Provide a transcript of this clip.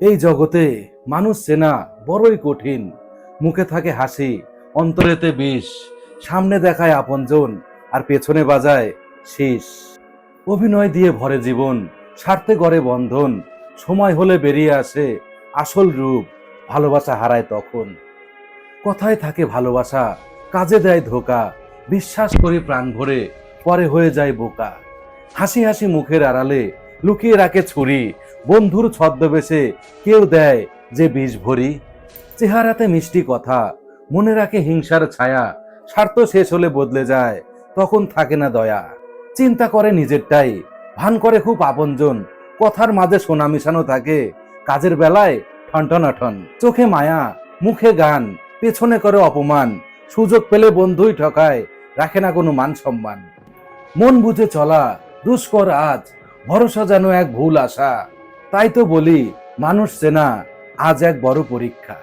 এই জগতে মানুষ চেনা বড়ই কঠিন। মুখে থাকে হাসি, অন্তরেতে বিষ। সামনে দেখায় আপনজন, আর পেছনে বাজায় শীষ। অভিনয় দিয়ে ভরে জীবন, স্বার্থে গড়ে বন্ধন। সময় হলে বেরিয়ে আসে আসল রূপ, ভালোবাসা হারায় তখন। কথায় থাকে ভালোবাসা, কাজে দেয় ধোকা। বিশ্বাস করি প্রাণ ভরে, পরে হয়ে যায় বোকা। হাসি হাসি মুখের আড়ালে লুকিয়ে রাখে ছুরি। বন্ধুর ছদ্মবেশে কেউ দেয় যে বিষ ভরি। চেহারাতে মিষ্টি কথা, মনে রাখে হিংসার ছায়া। স্বার্থ শেষ হলে বদলে যায়, তখন থাকে না দয়া। চিন্তা করে নিজেরটাই, ভান করে খুব আপনজন। কথার মাঝে সোনা মিশানো থাকে, কাজের বেলায় ঠনঠনাঠন। চোখে মায়া, মুখে গান, পেছনে করে অপমান। সুযোগ পেলে বন্ধুই ঠকায়, রাখে না কোনো মান সম্মান। মন বুঝে চলা দুষ্কর আজ, ভরসা যেন এক ভুল আশা। তাই তো বলি, মানুষ চেনা আজ এক বড় পরীক্ষা।